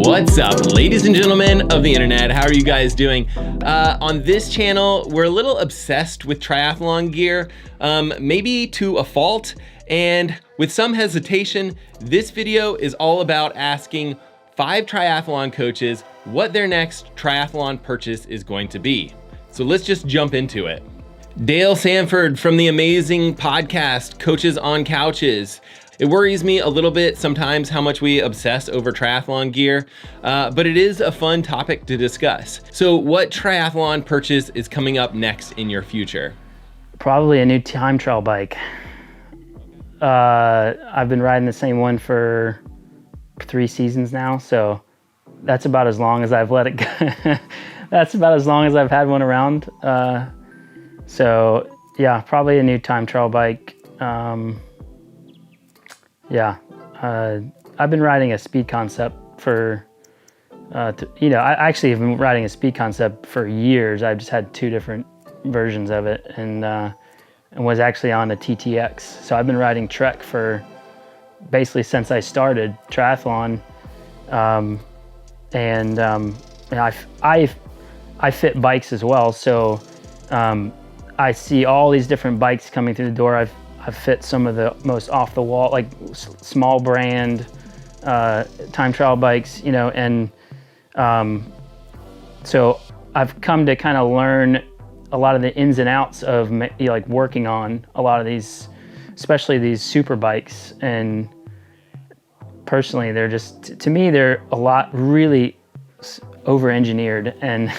What's up, ladies and gentlemen of the internet? How are you guys doing? On this channel, we're a little obsessed with triathlon gear, maybe to a fault, and with some hesitation, this video is all about asking 5 triathlon coaches what their next triathlon purchase is going to be. So let's just jump into it. Dale Sanford from the amazing podcast, Coaches on Couches. It worries me a little bit sometimes how much we obsess over triathlon gear, but it is a fun topic to discuss. So what triathlon purchase is coming up next in your future? Probably a new time trial bike. I've been riding the same one for 3 seasons now, so that's about as long as I've let it go. That's about as long as I've had one around. So yeah, probably a new time trial bike. I've been riding a speed concept for, I actually have been riding a speed concept for years. I've just had 2 different versions of it and was actually on a TTX. So I've been riding Trek for basically since I started triathlon. I fit bikes as well. So I see all these different bikes coming through the door. I've fit some of the most off the wall, like small brand time trial bikes, and so I've come to kind of learn a lot of the ins and outs of like working on a lot of these, especially these super bikes. And personally, they're just, to me, they're a lot really over-engineered. And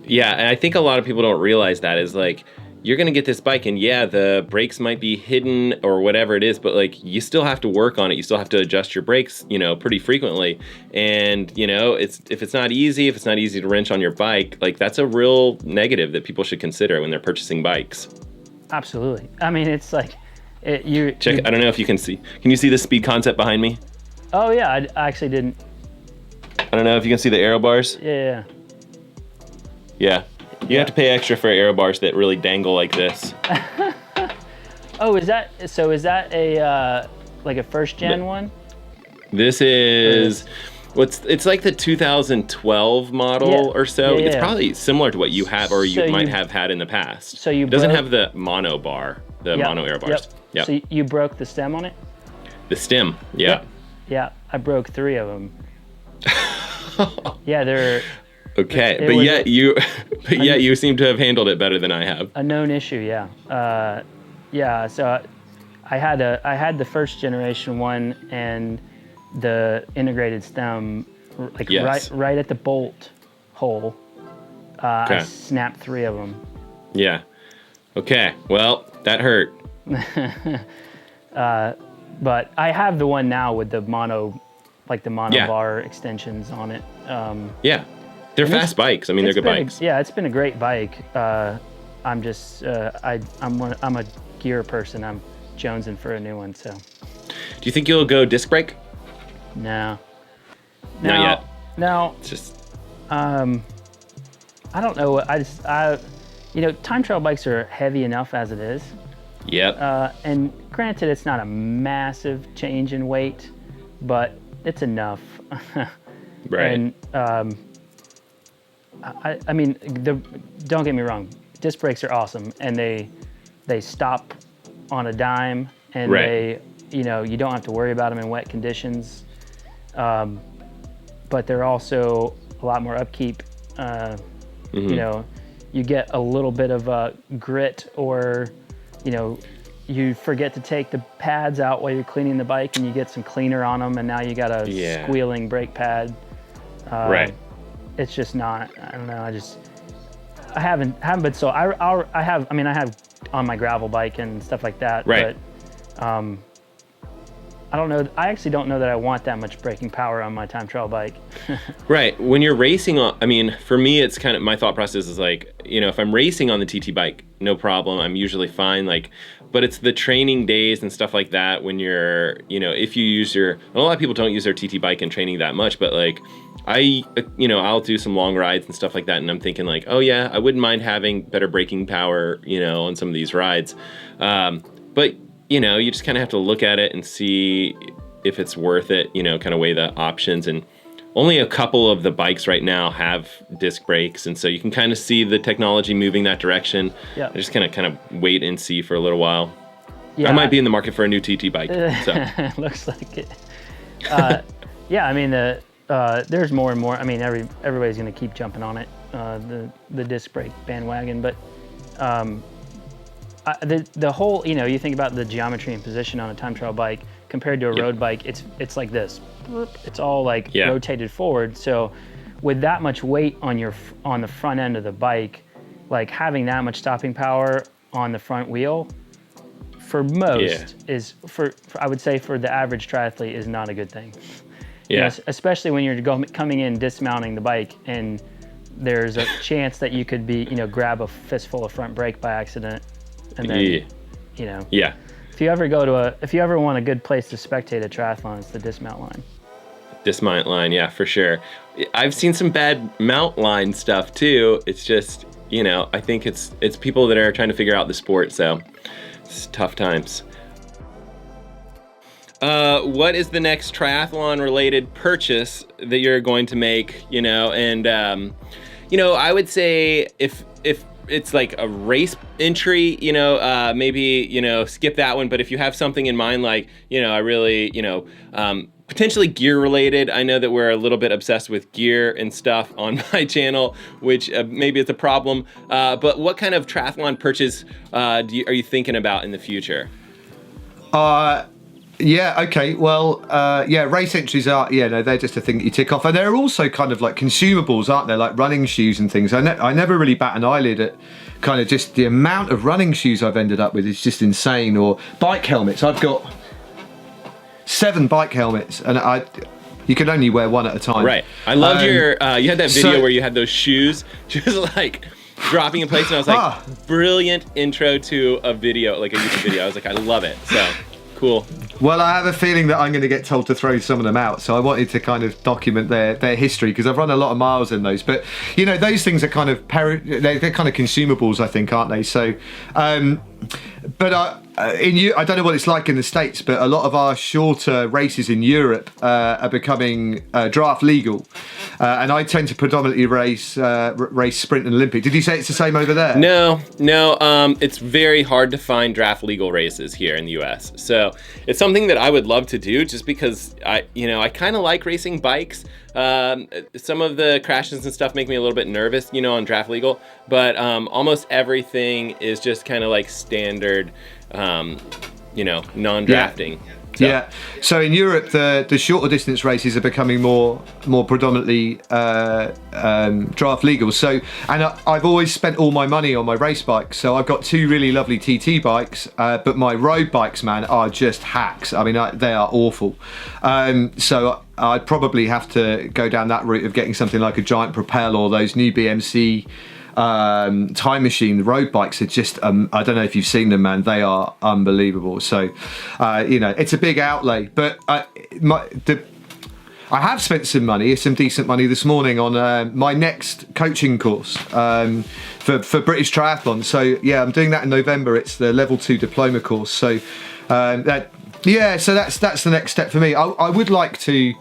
yeah, and I think a lot of people don't realize that is like, you're gonna get this bike and yeah, the brakes might be hidden or whatever it is, but like you still have to work on it. You still have to adjust your brakes, pretty frequently. And if it's not easy to wrench on your bike, like that's a real negative that people should consider when they're purchasing bikes. Absolutely. I mean, it's like, I don't know if you can see. Can you see the speed concept behind me? Oh yeah, I actually didn't. I don't know if you can see the aero bars. Yeah. Yeah. You have to pay extra for aero bars that really dangle like this. Oh, is that a like a first gen one? This is it's like the 2012 model or so. Yeah. It's probably similar to what you have or you might have had in the past. So you it doesn't have the mono bar, mono aero bars. Yep. So you broke the stem on it? The stem, yeah. Yeah, I broke 3 of them. Yeah, they're okay, but yet you seem to have handled it better than I have. A known issue, yeah. So I had the first generation one and the integrated stem, like right at the bolt hole. Okay. I snapped 3 of them. Yeah. Okay. Well, that hurt. But I have the one now with the mono bar extensions on it. Yeah. They're fast bikes. I mean, they're good bikes. It's been a great bike. I'm just, I'm a gear person. I'm jonesing for a new one. So, do you think you'll go disc brake? No. Not yet. No. It's just. I don't know. Time trial bikes are heavy enough as it is. Yep. And granted, it's not a massive change in weight, but it's enough. Right. And I mean, don't get me wrong, disc brakes are awesome, and they stop on a dime, and they, you don't have to worry about them in wet conditions. But they're also a lot more upkeep. You get a little bit of grit, or you forget to take the pads out while you're cleaning the bike, and you get some cleaner on them, and now you got a squealing brake pad. It's just not. I don't know. I haven't been so. I have on my gravel bike and stuff like that. Right. But I don't know. I actually don't know that I want that much braking power on my time trial bike. Right. When you're racing on, I mean, for me, it's kind of, my thought process is like, you know, if I'm racing on the TT bike, no problem. I'm usually fine. Like, but it's the training days and stuff like that when you're, you know, if you use a lot of people don't use their TT bike in training that much, but like, I'll do some long rides and stuff like that. And I'm thinking like, oh yeah, I wouldn't mind having better braking power, you know, on some of these rides. But you know, you just kind of have to look at it and see if it's worth it, you know, kind of weigh the options. And only a couple of the bikes right now have disc brakes. And so you can kind of see the technology moving that direction. Yeah. I just kind of wait and see for a little while. Yeah, I might be in the market for a new TT bike. So. Looks like it. Yeah, I mean, there's more and more. I mean, everybody's going to keep jumping on it, the disc brake bandwagon. But the whole, you know, you think about the geometry and position on a time trial bike compared to a road bike, it's like this. It's all like rotated forward. So with that much weight on the front end of the bike, like having that much stopping power on the front wheel, for most is I would say for the average triathlete is not a good thing. Yeah. You know, especially when you're coming in dismounting the bike and there's a chance that you could be, you know, grab a fistful of front brake by accident. And then, you know, if you ever want a good place to spectate a triathlon, it's the dismount line. Dismount line, yeah, for sure. I've seen some bad mount line stuff too. It's just, you know, I think it's people that are trying to figure out the sport, so it's tough times. What is the next triathlon related purchase that you're going to make, you know? And, you know, I would say if it's like a race entry, you know, maybe, you know, skip that one. But if you have something in mind, like, you know, I really, you know, potentially gear related. I know that we're a little bit obsessed with gear and stuff on my channel, which maybe it's a problem. But what kind of triathlon purchase are you thinking about in the future? Yeah, okay. Well, race entries are, they're just a thing that you tick off. And they're also kind of like consumables, aren't they? Like running shoes and things. I never really bat an eyelid at kind of just the amount of running shoes I've ended up with is just insane. Or bike helmets. I've got 7 bike helmets and you can only wear one at a time. Right. I loved you had that video where you had those shoes just like dropping in place and I was like, brilliant intro to a video, like a YouTube video. I was like, I love it. So cool. Well, I have a feeling that I'm going to get told to throw some of them out, so I wanted to kind of document their history because I've run a lot of miles in those. But you know, those things are kind of they're kind of consumables, I think, aren't they? So, I don't know what it's like in the States, but a lot of our shorter races in Europe are becoming draft legal, and I tend to predominantly race sprint and Olympic. Did you say it's the same over there? No. It's very hard to find draft legal races here in the U.S. So it's something that I would love to do, just because I kind of like racing bikes. Some of the crashes and stuff make me a little bit nervous, you know, on draft legal, but almost everything is just kind of like standard, non-drafting. So. Yeah. So in Europe, the shorter distance races are becoming more predominantly draft legal. So, and I've always spent all my money on my race bikes. So I've got 2 really lovely TT bikes, but my road bikes, man, are just hacks. I mean, they are awful. So I'd probably have to go down that route of getting something like a Giant Propel or those new BMC Time Machine road bikes are just I don't know if you've seen them, man, they are unbelievable. So it's a big outlay, but I have spent some decent money this morning on my next coaching course for British Triathlon. So yeah, I'm doing that in November. It's the level 2 diploma course. So so that's the next step for me. I would like to,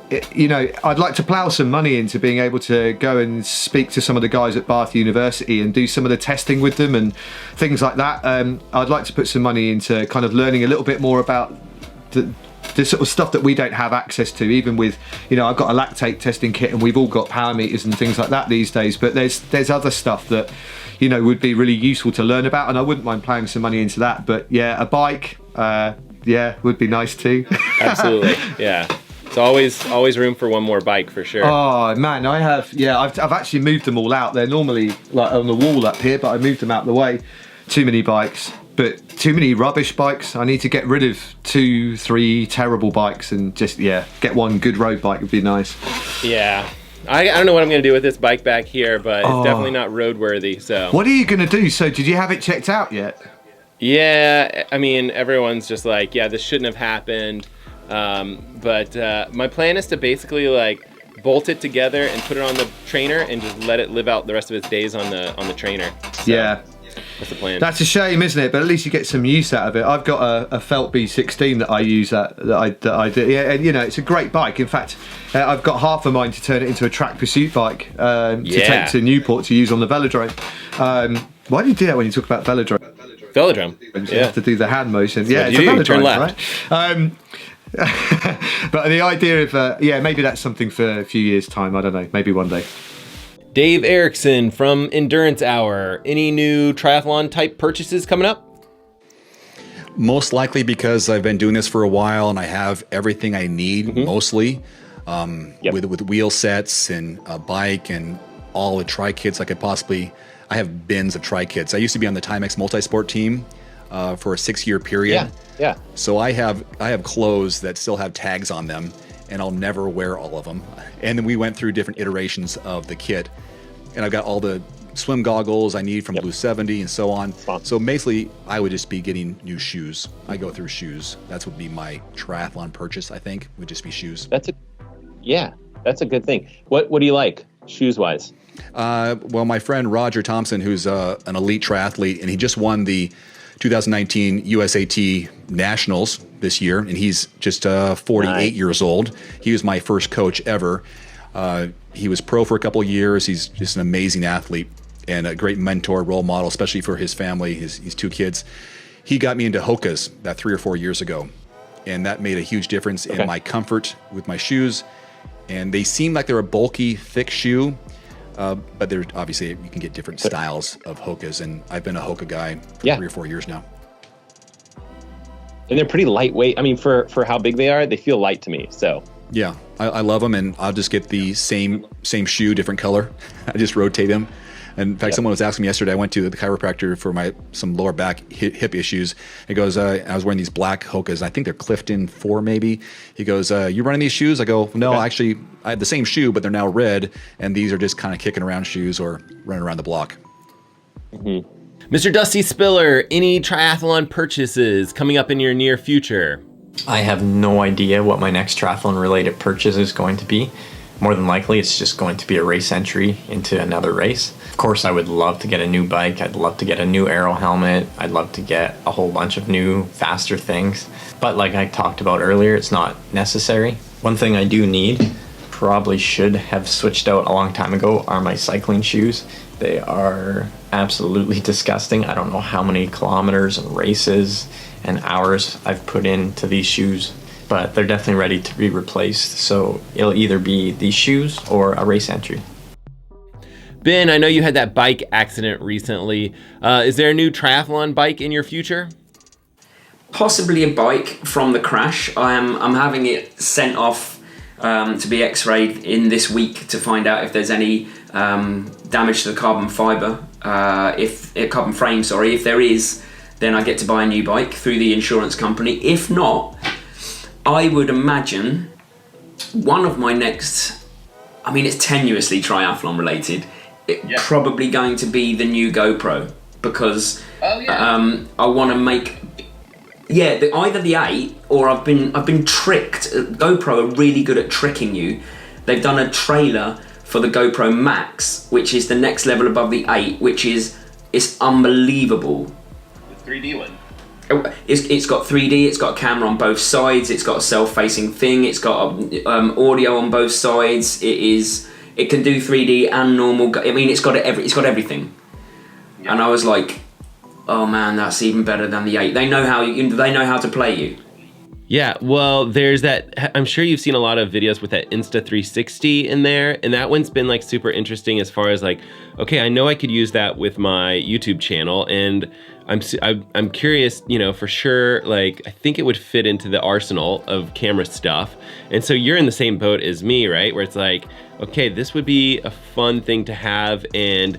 I'd like to plough some money into being able to go and speak to some of the guys at Bath University and do some of the testing with them and things like that. I'd like to put some money into kind of learning a little bit more about the sort of stuff that we don't have access to, even with, I've got a lactate testing kit and we've all got power meters and things like that these days, but there's other stuff that, would be really useful to learn about, and I wouldn't mind ploughing some money into that. But yeah, a bike, would be nice too. Absolutely, yeah. It's always room for one more bike for sure. Oh man, I've actually moved them all out. They're normally like on the wall up here, but I moved them out of the way. Too many bikes. but too many rubbish bikes. I need to get rid of 2-3 terrible bikes and just get one good road bike would be nice. Yeah. I don't know what I'm going to do with this bike back here, but it's definitely not roadworthy. So what are you going to do? So did you have it checked out yet? Yeah, I mean, everyone's just like, yeah, this shouldn't have happened. But my plan is to basically like bolt it together and put it on the trainer and just let it live out the rest of its days on the trainer. So yeah. That's the plan. That's a shame, isn't it? But at least you get some use out of it. I've got a Felt B16 that I use that I do. Yeah, and it's a great bike. In fact, I've got half of mine to turn it into a track pursuit bike to take to Newport to use on the velodrome. Why do you do that when you talk about velodrome? Velodrome. You have to do the hand motion. That's it's a velodrome, turn left. Right? But the idea of maybe that's something for a few years' time. I don't know. Maybe one day. Dave Erickson from Endurance Hour. Any new triathlon type purchases coming up? Most likely because I've been doing this for a while and I have everything I need mostly with wheel sets and a bike and all the tri kits I could possibly. I have bins of tri kits. I used to be on the Timex multisport team for a 6-year period. Yeah. So I have clothes that still have tags on them, and I'll never wear all of them. And then we went through different iterations of the kit, and I've got all the swim goggles I need from Blue 70 and so on. So basically, I would just be getting new shoes. I go through shoes. That would be my triathlon purchase, I think, would just be shoes. That's a good thing. What do you like, shoes-wise? Well, my friend Roger Thompson, who's an elite triathlete, and he just won the 2019 USAT Nationals this year, and he's just 48 years old. He was my first coach ever. He was pro for a couple of years. He's just an amazing athlete and a great mentor, role model, especially for his family, his 2 kids. He got me into Hoka's that 3 or 4 years ago, and that made a huge difference in my comfort with my shoes. And they seem like they're a bulky, thick shoe, but they're obviously you can get different styles of Hoka's, and I've been a Hoka guy for 3 or 4 years now. And they're pretty lightweight. I mean, for how big they are, they feel light to me. So yeah, I love them, and I'll just get the same shoe, different color. I just rotate them. And in fact, someone was asking me yesterday, I went to the chiropractor for some lower back hip issues. He goes, I was wearing these black Hokas. I think they're Clifton 4 maybe. He goes, you running these shoes? I go, no, actually, I have the same shoe, but they're now red. And these are just kind of kicking around shoes or running around the block. Mr. Dusty Spiller, any triathlon purchases coming up in your near future? I have no idea what my next triathlon related purchase is going to be. More than likely, it's just going to be a race entry into another race. Of course, I would love to get a new bike. I'd love to get a new aero helmet. I'd love to get a whole bunch of new, faster things. But like I talked about earlier, it's not necessary. One thing I do need, probably should have switched out a long time ago, are my cycling shoes. They are absolutely disgusting. I don't know how many kilometers and races and hours I've put into these shoes, but they're definitely ready to be replaced. So it'll either be these shoes or a race entry. Ben, I know you had that bike accident recently. Is there a new triathlon bike in your future? Possibly a bike from the crash. I'm having it sent off to be x-rayed in this week to find out if there's any damage to the carbon fibre, carbon frame, sorry. If there is, then I get to buy a new bike through the insurance company. If not, I would imagine one of my next, I mean, it's tenuously triathlon related. Probably going to be the new GoPro, because I want to make either the 8 or I've been tricked. GoPro are really good at tricking you. They've done a trailer for the GoPro Max, which is the next level above the 8, it's unbelievable. The 3D one. It's got 3D, it's got a camera on both sides, it's got a self-facing thing, it's got audio on both sides. It can do 3D and normal. I mean, it's got everything. Yeah. And I was like, oh man, that's even better than the 8. They know how to play you. Yeah, well, there's that. I'm sure you've seen a lot of videos with that Insta360 in there, and that one's been like super interesting as far as like, okay, I know I could use that with my YouTube channel, and I'm curious, for sure. Like, I think it would fit into the arsenal of camera stuff, and so you're in the same boat as me, right? Where it's like, okay, this would be a fun thing to have, and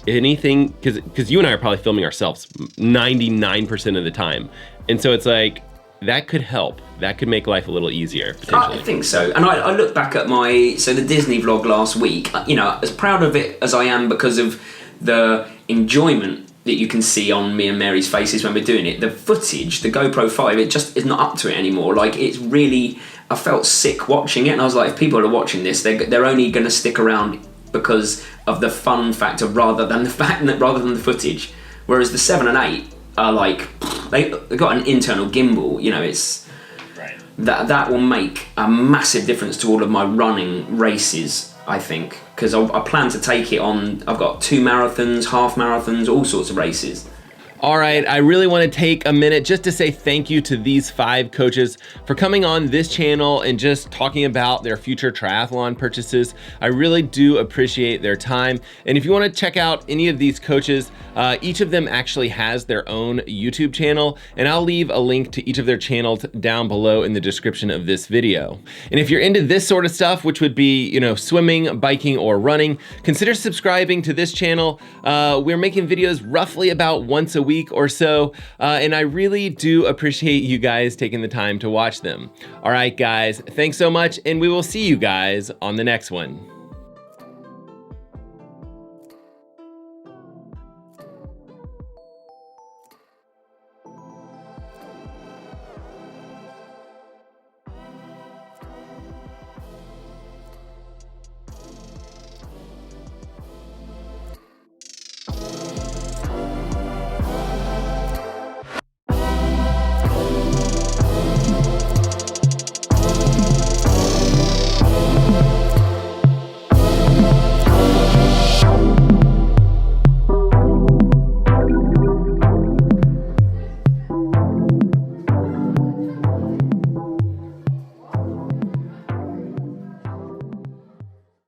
anything, because you and I are probably filming ourselves 99% of the time. And so it's like, that could help. That could make life a little easier, potentially. I think so. And I look back at the Disney vlog last week, you know, as proud of it as I am because of the enjoyment that you can see on me and Mary's faces when we're doing it. The footage, the GoPro 5, it just is not up to it anymore. Like, it's really, I felt sick watching it, and I was like, if people are watching this, they're only going to stick around because of the fun factor rather than the footage. Whereas the 7 and 8 are like, they've got an internal gimbal, you know, it's right. That will make a massive difference to all of my running races, I think, because I plan to take it on. I've got 2 marathons, half marathons, all sorts of races. All right, I really want to take a minute just to say thank you to these 5 coaches for coming on this channel and just talking about their future triathlon purchases. I really do appreciate their time. And if you want to check out any of these coaches, each of them actually has their own YouTube channel, and I'll leave a link to each of their channels down below in the description of this video. And if you're into this sort of stuff, which would be, you know, swimming, biking, or running, consider subscribing to this channel. We're making videos roughly about once a week or so, and I really do appreciate you guys taking the time to watch them. All right, guys, thanks so much, and we will see you guys on the next one.